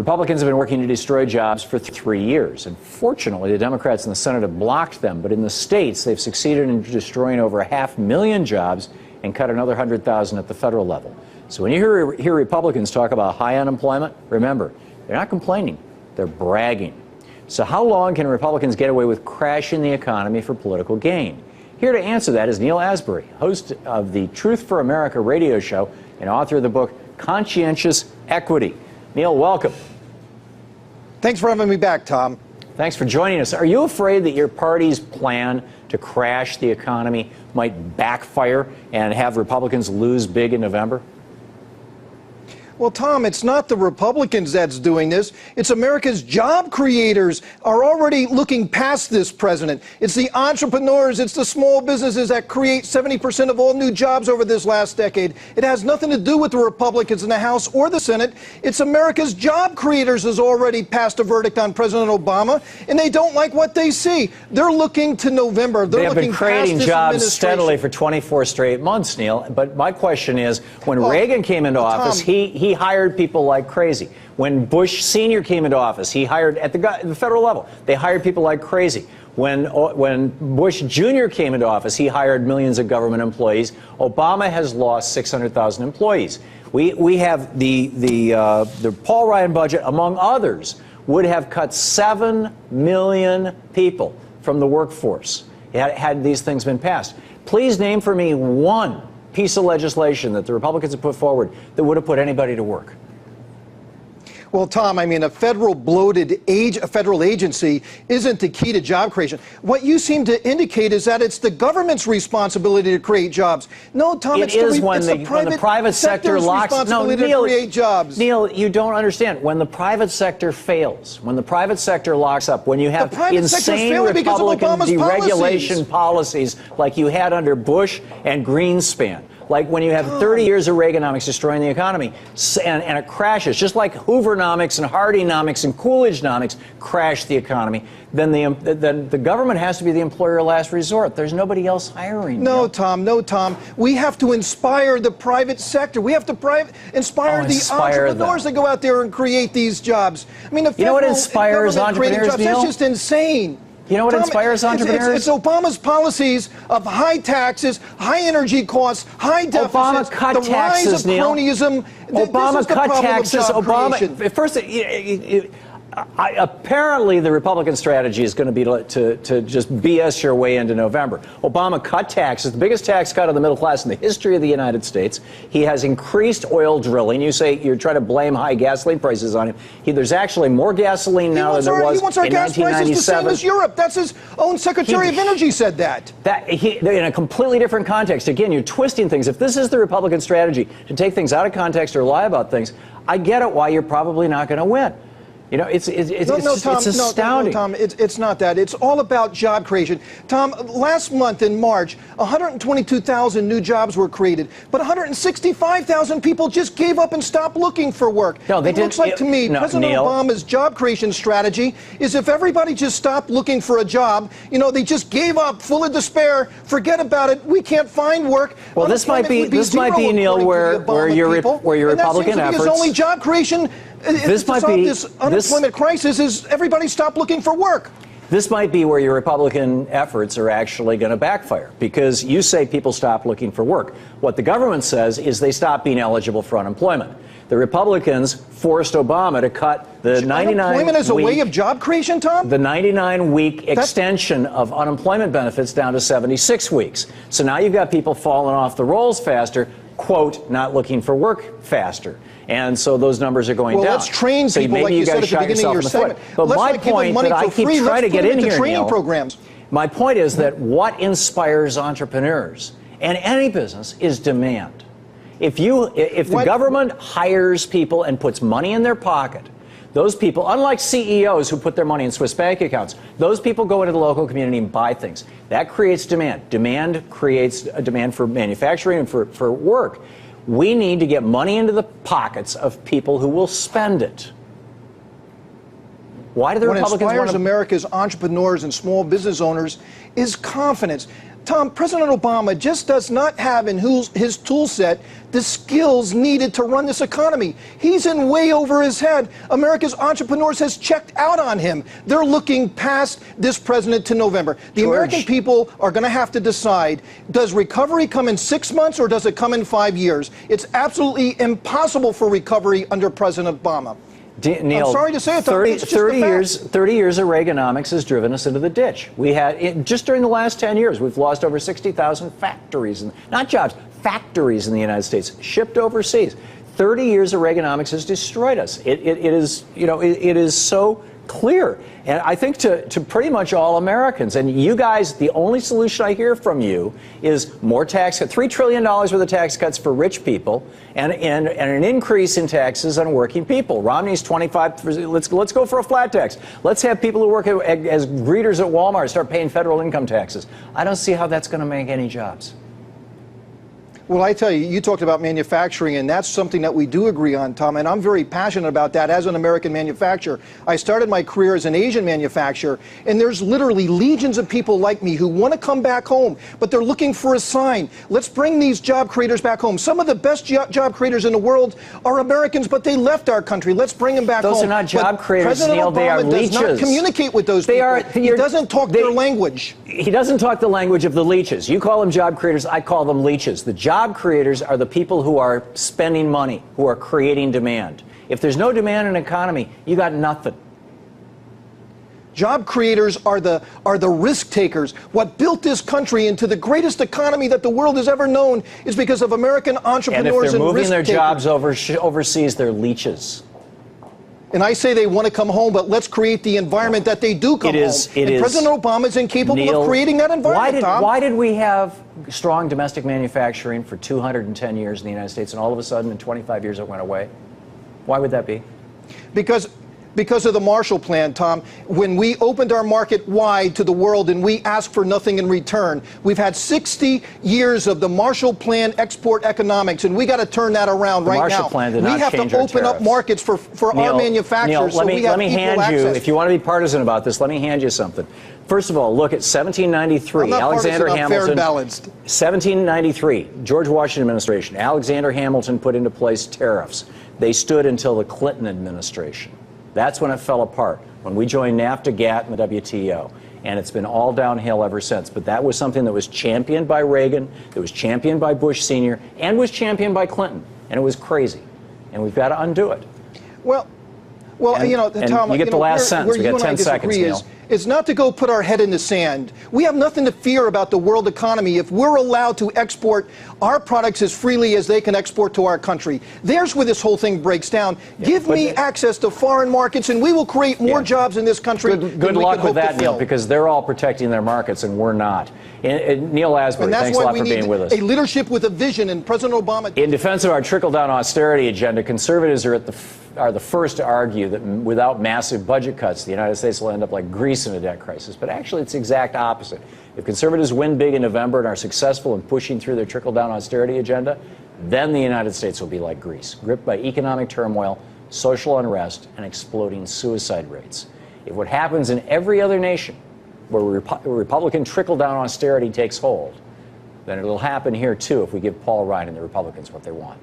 Republicans have been working to destroy jobs for 3 years. And fortunately, the Democrats in the Senate have blocked them. But in the states, they've succeeded in destroying over 500,000 jobs and cut another 100,000 at the federal level. So when you hear Republicans talk about high unemployment, remember, they're not complaining, they're bragging. So how long can Republicans get away with crashing the economy for political gain? Here to answer that is Neal Asbury, host of the Truth for America radio show and author of the book Conscientious Equity. Neal, welcome. Thanks for having me back, Thom. Thanks for joining us. Are you afraid that your party's plan to crash the economy might backfire and have Republicans lose big in November? Well, Thom, it's not the Republicans that's doing this. It's America's job creators are already looking past this president. It's the entrepreneurs, it's the small businesses that create 70% of all new jobs over this last decade. It has nothing to do with the Republicans in the House or the Senate. It's America's job creators has already passed a verdict on President Obama, and they don't like what they see. They're looking to November. They have been creating jobs steadily for 24 straight months, Neal. But my question is, when Reagan came into office, he hired people like crazy. When Bush Sr. came into office, he hired at the federal level. They hired people like crazy. When Bush Jr. came into office, he hired millions of government employees. Obama has lost 600,000 employees. We have the Paul Ryan budget, among others, would have cut 7 million people from the workforce had these things been passed. Please name for me one piece of legislation that the Republicans have put forward that would have put anybody to work. Well, Thom, I mean, a federal federal agency isn't the key to job creation. What you seem to indicate is that it's the government's responsibility to create jobs. No, Thom, it's the private sector locks. No, Neal, to create jobs. Neal, you don't understand. When the private sector fails, when the private sector locks up, when you have insane Republican deregulation policies like you had under Bush and Greenspan, like when you have 30 years of Reaganomics destroying the economy and it crashes, just like Hoovernomics and Hardynomics and Coolidgenomics crashed the economy, then the government has to be the employer of last resort. There's nobody else hiring. No, Thom, no, Thom. We have to inspire the private sector. We have to inspire the entrepreneurs that go out there and create these jobs. I mean, you know what inspires entrepreneurs, Neal? That's just insane. You know what inspires entrepreneurs? It's Obama's policies of high taxes, high energy costs, high deficits, Obama cut the taxes, rise of cronyism. Obama cut taxes. Obama. First, apparently, the Republican strategy is going to be to just BS your way into November. Obama cut taxes, the biggest tax cut on the middle class in the history of the United States. He has increased oil drilling. You say you're trying to blame high gasoline prices on him. There's actually more gasoline now than there was in 1997. He wants our gas prices the same as Europe. That's his own Secretary of Energy said that. In a completely different context. Again, you're twisting things. If this is the Republican strategy to take things out of context or lie about things, I get it why you're probably not going to win. You know, it's astounding. No, Thom, it's not that. It's all about job creation. Thom, last month in March, 122,000 new jobs were created, but 165,000 people just gave up and stopped looking for work. No, they didn't. It looks like to me, President Obama's job creation strategy is if everybody just stopped looking for a job, you know, they just gave up, full of despair, forget about it, we can't find work. Well, this might be Neal, where your Republican efforts. His only job creation. This unemployment crisis is everybody stop looking for work. This might be where your Republican efforts are actually going to backfire, because you say people stop looking for work. What the government says is they stop being eligible for unemployment. The Republicans forced Obama to cut the 99-week... Unemployment as a way of job creation, Thom? The 99-week extension of unemployment benefits down to 76 weeks. So now you've got people falling off the rolls faster, quote, not looking for work faster. And so those numbers are going down. Well, let's train people, like you said at the beginning of your segment. But my point that I keep trying to get in here, Neal, my point is that what inspires entrepreneurs and any business is demand. If the government hires people and puts money in their pocket, those people, unlike CEOs who put their money in Swiss bank accounts, those people go into the local community and buy things. That creates demand. Demand creates a demand for manufacturing and for work. We need to get money into the pockets of people who will spend it. Why do the Republicans want to... What inspires America's entrepreneurs and small business owners is confidence. Thom, President Obama just does not have in his tool set the skills needed to run this economy. He's in way over his head. America's entrepreneurs has checked out on him. They're looking past this president to November. The American people are going to have to decide, does recovery come in 6 months or does it come in 5 years? It's absolutely impossible for recovery under President Obama. Neal, I'm sorry to say it, 30 years of Reaganomics has driven us into the ditch. We had, just during the last 10 years, we've lost over 60,000 factories, not jobs, factories in the United States, shipped overseas. 30 years of Reaganomics has destroyed us. It is, it is so clear. And I think to pretty much all Americans, and you guys, the only solution I hear from you is more tax cuts, $3 trillion worth of tax cuts for rich people, and an increase in taxes on working people. Romney's 25%. Let's go for a flat tax. Let's have people who work as greeters at Walmart start paying federal income taxes. I don't see how that's going to make any jobs. Well, I tell you, you talked about manufacturing, and that's something that we do agree on, Thom, and I'm very passionate about that as an American manufacturer. I started my career as an Asian manufacturer, and there's literally legions of people like me who want to come back home, but they're looking for a sign. Let's bring these job creators back home. Some of the best job creators in the world are Americans, but they left our country. Let's bring them back home. Those are not job creators, Neal. They are leeches. President Obama does not communicate with those people. He doesn't talk their language. He doesn't talk the language of the leeches. You call them job creators, I call them leeches. The job creators are the people who are spending money, who are creating demand. If there's no demand in an economy, you got nothing. Job creators are the risk takers. What built this country into the greatest economy that the world has ever known is because of American entrepreneurs and risk takers. And if they're moving their jobs overseas, they're leeches. And I say they want to come home, but let's create the environment that they do come home. And President Obama is incapable Neal, of creating that environment, Thom. Why did we have strong domestic manufacturing for 210 years in the United States, and all of a sudden in 25 years it went away? Why would that be? Because of the Marshall Plan, Thom. When we opened our market wide to the world and we asked for nothing in return, we've had 60 years of the Marshall Plan export economics, and we got to turn that around right now. The Marshall Plan did not change our tariffs. We have to open up markets for Neal, our manufacturers. Neal, let me hand you, if you want to be partisan about this, let me hand you something. First of all, look at 1793. Alexander Hamilton. Fair and balanced. 1793, George Washington administration. Alexander Hamilton put into place tariffs. They stood until the Clinton administration. That's when it fell apart, when we joined NAFTA, GATT, and the WTO. And it's been all downhill ever since. But that was something that was championed by Reagan, that was championed by Bush Sr., and was championed by Clinton. And it was crazy. And we've got to undo it. Well, Thom, you get the last sentence. We got 10 seconds, Neal. It's not to go put our head in the sand. We have nothing to fear about the world economy if we're allowed to export our products as freely as they can export to our country. There's where this whole thing breaks down. Give me access to foreign markets, and we will create more jobs in this country. Good luck with that, Neal, because they're all protecting their markets, and we're not. Neal Asbury, thanks a lot for being with us. A leadership with a vision, and President Obama. In defense of our trickle-down austerity agenda, conservatives are the first to argue that without massive budget cuts, the United States will end up like Greece in a debt crisis. But actually, it's the exact opposite. If conservatives win big in November and are successful in pushing through their trickle-down austerity agenda, then the United States will be like Greece, gripped by economic turmoil, social unrest, and exploding suicide rates. If what happens in every other nation where Republican trickle-down austerity takes hold, then it'll happen here, too, if we give Paul Ryan and the Republicans what they want.